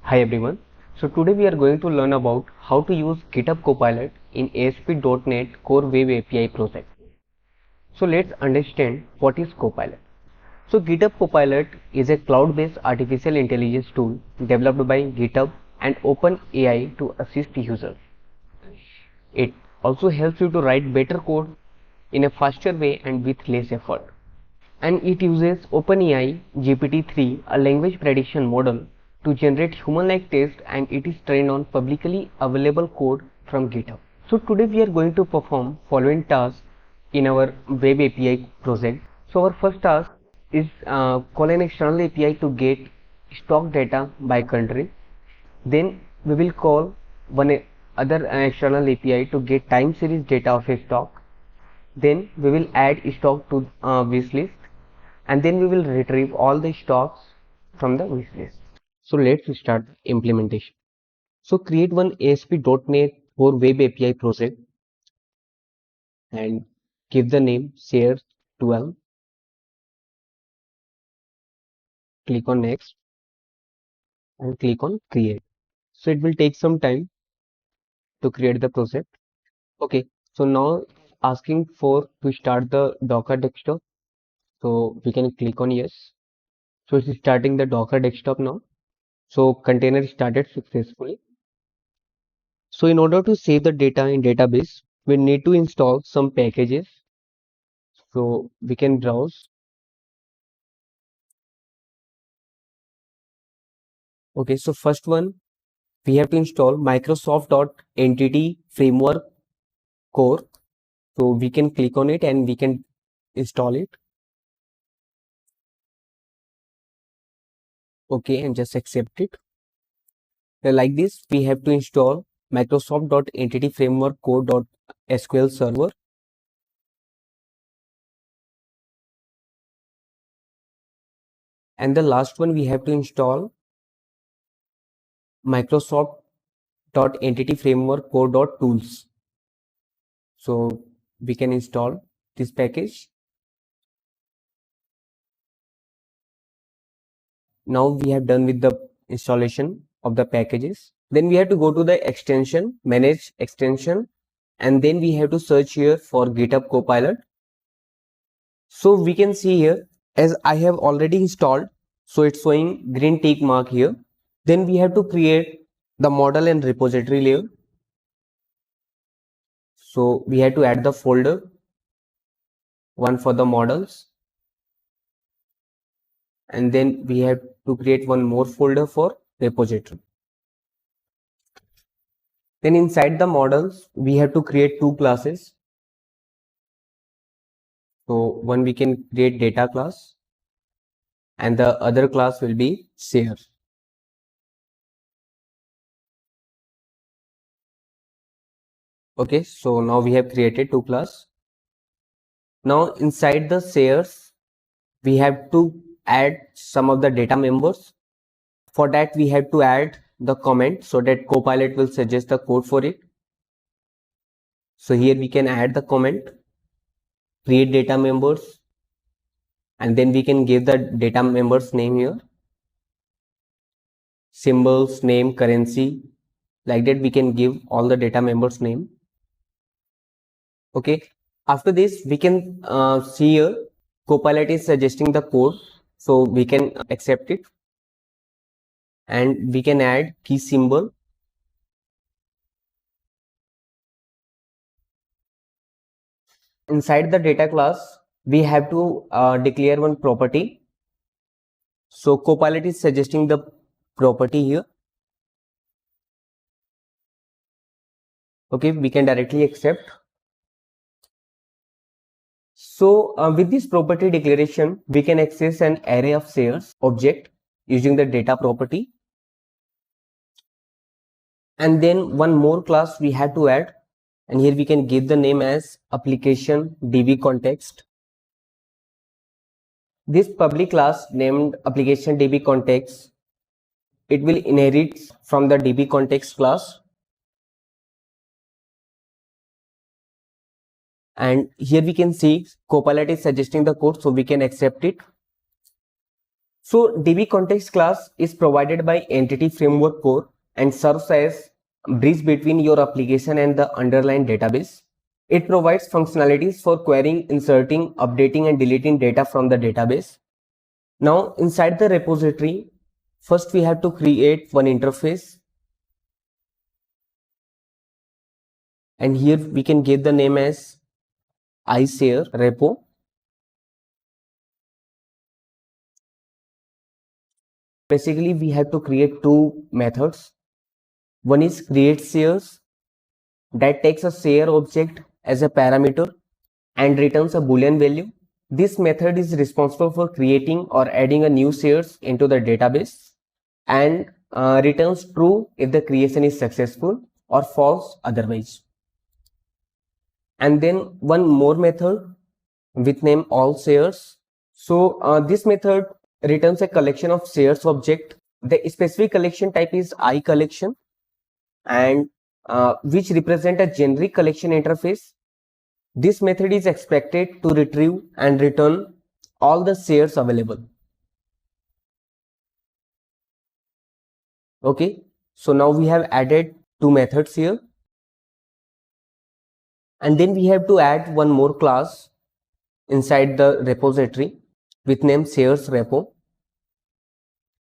Hi everyone. So today we are going to learn about how to use GitHub Copilot in ASP.NET Core Web API project. So let's understand what is Copilot. So GitHub Copilot is a cloud-based artificial intelligence tool developed by GitHub and OpenAI to assist users. It also helps you to write better code in a faster way and with less effort. And it uses OpenAI GPT-3, a language prediction model, to generate human-like text, and it is trained on publicly available code from GitHub. So today we are going to perform following tasks in our web API project. So our first task is call an external API to get stock data by country. Then we will call one other external API to get time series data of a stock. Then we will add stock to wishlist, and then we will retrieve all the stocks from the wishlist. So let's start the implementation. So create one ASP.NET Core Web API project and give the name Share12. Click on next and click on create. So it will take some time to create the project. Okay, so now asking for to start the Docker desktop. So we can click on yes. So it's starting the Docker desktop now. So container started successfully. So in order to save the data in database, we need to install some packages. So we can browse. Okay, so first one, we have to install Microsoft.Entity Framework Core. So we can click on it and we can install it. Okay, and just accept it. Like this, we have to install Microsoft.Entity Framework Core.SQL Server. And the last one, we have to install Microsoft.Entity Framework Core.Tools. So we can install this package. Now we have done with the installation of the packages. Then we have to go to the extension, manage extension, and then we have to search here for GitHub Copilot. So we can see here, as I have already installed, so it's showing green tick mark here. Then we have to create the model and repository layer. So we have to add the folder, one for the models, and then we have to create one more folder for repository. Then inside the models, we have to create two classes. So one we can create data class and the other class will be share. Okay, so now we have created two class. Now inside the shares, we have to add some of the data members. For that, we have to add the comment so that Copilot will suggest the code for it. So here we can add the comment, create data members, and then we can give the data members name here, symbols, name, currency. Like that, we can give all the data members name. Okay, after this, we can see here Copilot is suggesting the code, so we can accept it, and we can add key symbol. Inside the data class, we have to declare one property. So Copilot is suggesting the property here. Okay, we can directly accept. So with this property declaration, we can access an array of shares object using the data property. And then one more class we have to add, and here we can give the name as ApplicationDbContext. This public class named ApplicationDbContext, it will inherit from the DbContext class. And here we can see Copilot is suggesting the code, so we can accept it. So DbContext class is provided by Entity Framework Core and serves as a bridge between your application and the underlying database. It provides functionalities for querying, inserting, updating and deleting data from the database. Now inside the repository, first we have to create one interface, and here we can give the name as iShareRepo. Basically we have to create two methods. One is create shares, that takes a share object as a parameter and returns a boolean value. This method is responsible for creating or adding a new shares into the database and returns true if the creation is successful or false otherwise. And then one more method with name all shares. So this method returns a collection of shares object. The specific collection type is I collection, and which represent a generic collection interface. This method is expected to retrieve and return all the shares available. Okay, so now we have added two methods here, and then we have to add one more class inside the repository with name SharesRepo.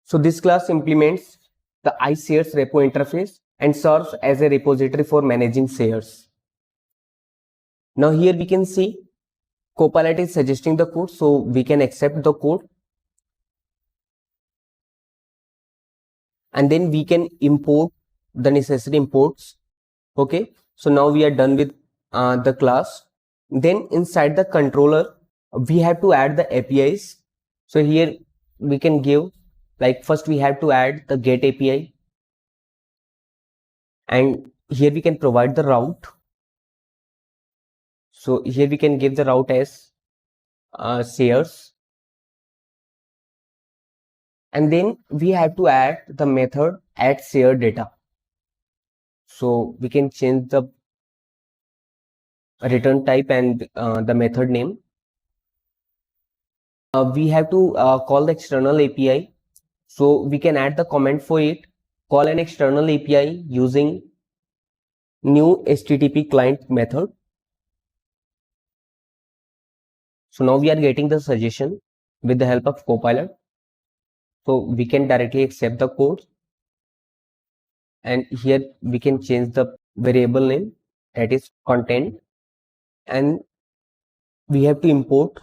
So this class implements the iSharesRepo interface and serves as a repository for managing shares. Now here we can see Copilot is suggesting the code, so we can accept the code, and then we can import the necessary imports. Okay, so now we are done with the class. Then inside the controller we have to add the APIs. So here we can give, like, first we have to add the get API, and here we can provide the route. So here we can give the route as shares, and then we have to add the method add share data. So we can change the return type and the method name. We have to call the external API, so we can add the comment for it. Call an external API using new HTTP client method. So now we are getting the suggestion with the help of Copilot. So we can directly accept the code, and here we can change the variable name, that is content, and we have to import.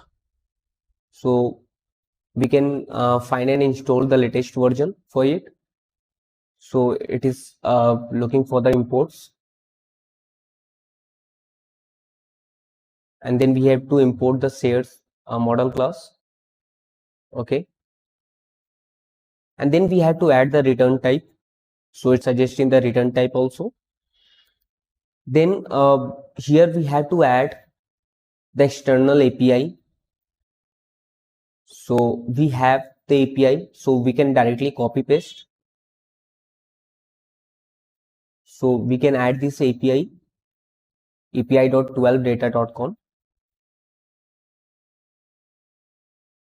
So we can find and install the latest version for it. So it is looking for the imports, and then we have to import the shares model class. Okay, and then we have to add the return type, so it's suggesting the return type also. Then here we have to add the external API. So we have the API, so we can directly copy paste. So we can add this API, api.12data.conf.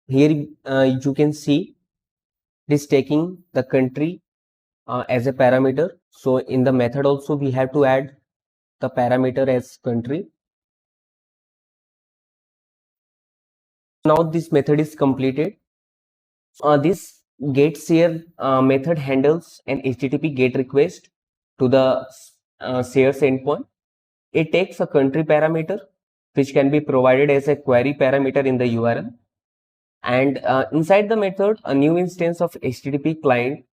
Here you can see it is taking the country as a parameter. So in the method also we have to add the parameter as country. Now this method is completed. This get share method handles an HTTP GET request to the shares endpoint. It takes a country parameter which can be provided as a query parameter in the URL, and inside the method a new instance of HTTP client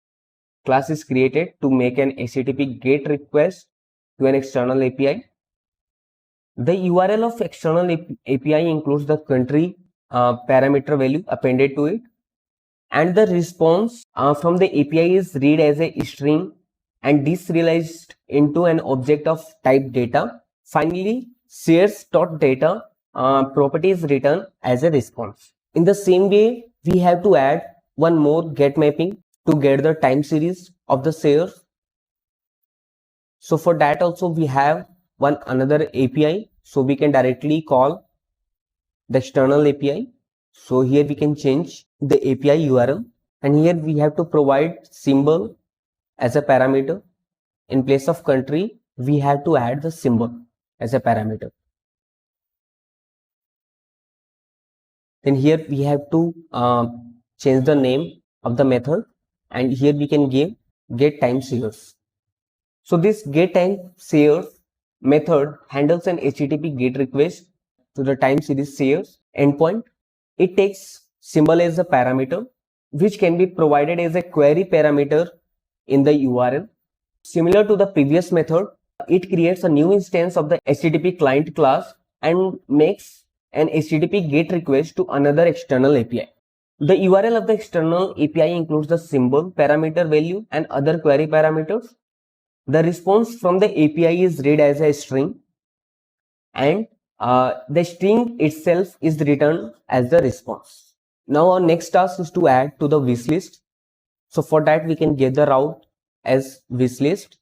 class is created to make an HTTP GET request to an external API. The URL of external API includes the country parameter value appended to it, and the response from the API is read as a string and deserialized into an object of type data. Finally, shares.data property is written as a response. In the same way, we have to add one more get mapping to get the time series of the shares. So for that also we have one another API, so we can directly call the external API. So here we can change the API URL. And here we have to provide symbol as a parameter. In place of country, we have to add the symbol as a parameter. Then here we have to change the name of the method, and here we can give get time series. So this get time series method handles an HTTP GET request to the time series series endpoint. It takes symbol as a parameter, which can be provided as a query parameter in the URL. Similar to the previous method, it creates a new instance of the HTTP client class and makes an HTTP GET request to another external API. The URL of the external API includes the symbol, parameter value, and other query parameters. The response from the API is read as a string, and the string itself is returned as the response. Now our next task is to add to the wishlist. So for that we can get the route as wishlist,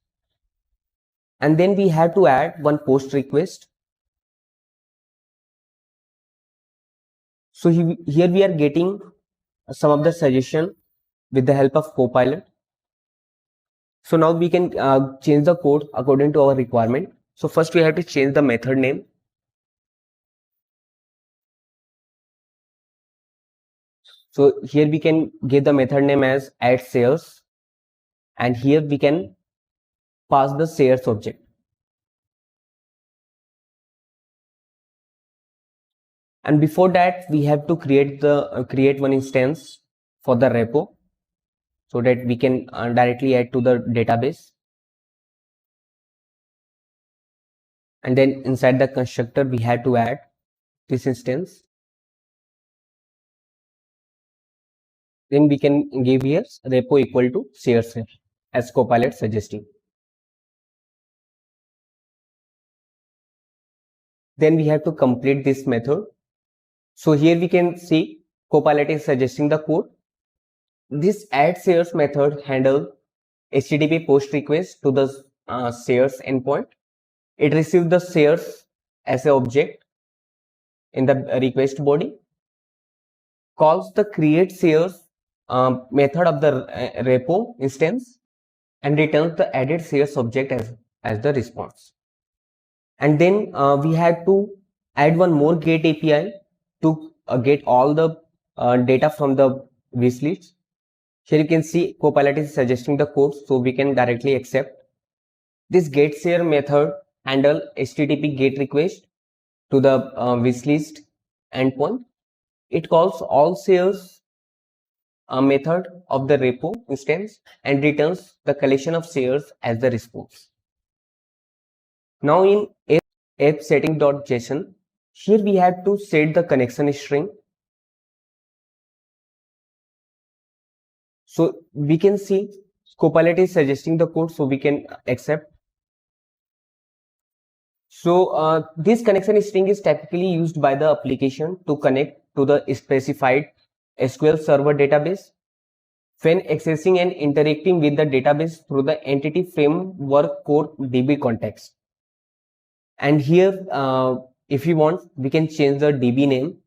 and then we have to add one post request. So here we are getting some of the suggestion with the help of Copilot. So now we can change the code according to our requirement. So first we have to change the method name. So here we can give the method name as add shares, and here we can pass the shares object. And before that we have to create the create one instance for the repo, so that we can directly add to the database. And then inside the constructor we have to add this instance. Then we can give here repo equal to SharesRepo as Copilot suggesting. Then we have to complete this method. So here we can see Copilot is suggesting the code. This add shares method handles HTTP post request to the shares endpoint. It receives the shares as an object in the request body, calls the create shares method of the repo instance, and returns the added shares object as the response. And then we have to add one more get API to get all the data from the wishlist. Here you can see Copilot is suggesting the code, so we can directly accept. This get share method handle HTTP GET request to the wishlist endpoint. It calls all shares method of the repo instance and returns the collection of shares as the response. Now in app setting.json, here we have to set the connection string. So we can see Copilot is suggesting the code, so we can accept. So this connection string is typically used by the application to connect to the specified SQL Server database when accessing and interacting with the database through the entity framework core DB context. And here if you want, we can change the DB name.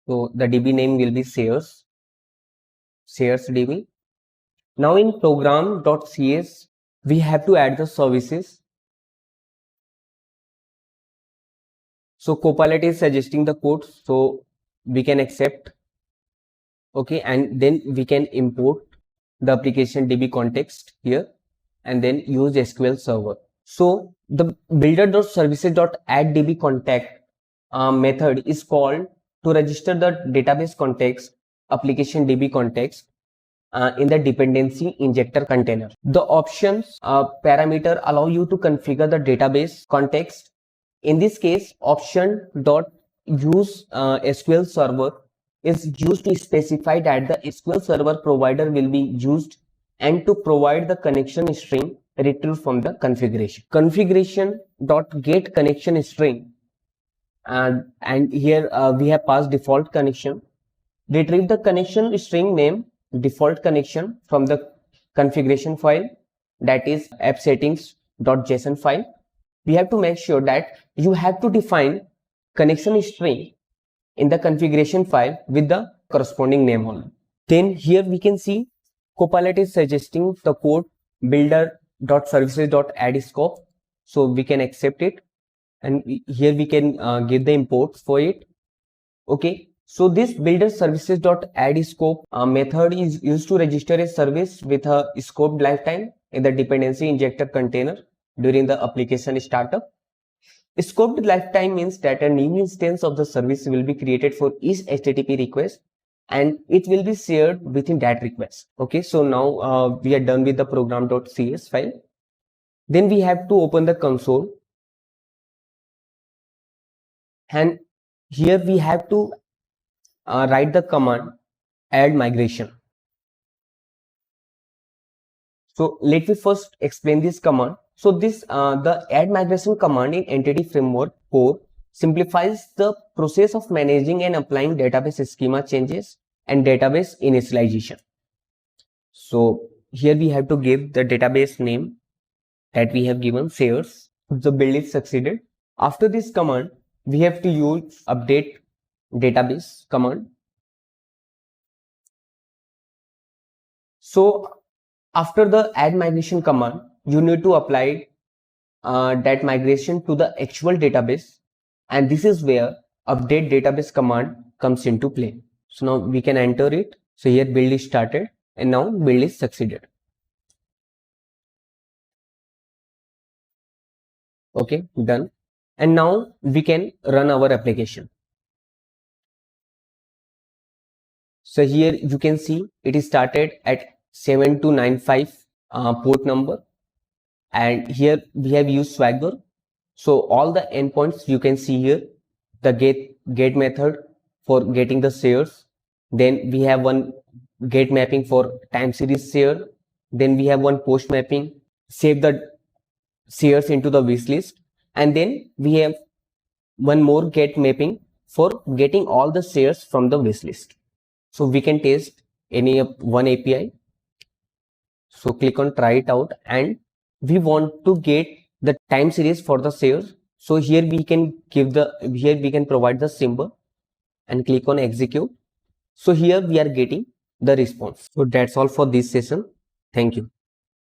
So the DB name will be SharesDB. Now in program.cs, we have to add the services. So Copilot is suggesting the code, so we can accept. Okay, and then we can import the ApplicationDbContext here, and then use SQL Server. So the builder.services.addDbContext method is called to register the database context ApplicationDbContext in the dependency injector container. The options parameter allow you to configure the database context. In this case, option.use SQL Server is used to specify that the SQL Server provider will be used and to provide the connection string retrieved from the configuration. Configuration.get connection string, and here we have passed default connection. Retrieve the connection string name default connection from the configuration file, that is app settings.json file. We have to make sure that you have to define connection string in the configuration file with the corresponding name only. Then here we can see Copilot is suggesting the code builder.services.add scope. So we can accept it, and here we can get the imports for it. Okay, so this builder services.add scope method is used to register a service with a scoped lifetime in the dependency injector container during the application startup. Scoped lifetime means that a new instance of the service will be created for each HTTP request, and it will be shared within that request. Okay, so now we are done with the program.cs file. Then we have to open the console, and here we have to write the command add migration. So let me first explain this command. So this the add migration command in Entity Framework core simplifies the process of managing and applying database schema changes and database initialization. So here we have to give the database name that we have given shares. The build is succeeded. After this command, we have to use update database command. So after the add migration command, you need to apply that migration to the actual database, and this is where update database command comes into play. So now we can enter it. So here build is started, and now build is succeeded. Okay, done. And now we can run our application. So here you can see it is started at 7295 port number, and here we have used Swagger. So all the endpoints you can see here, the get method for getting the shares. Then we have one get mapping for time series share. Then we have one post mapping, save the shares into the wish list. And then we have one more get mapping for getting all the shares from the wish list. So we can test any one API. So click on try it out, and we want to get the time series for the shares. So here we can provide the symbol and click on execute. So here we are getting the response. So that's all for this session. Thank you.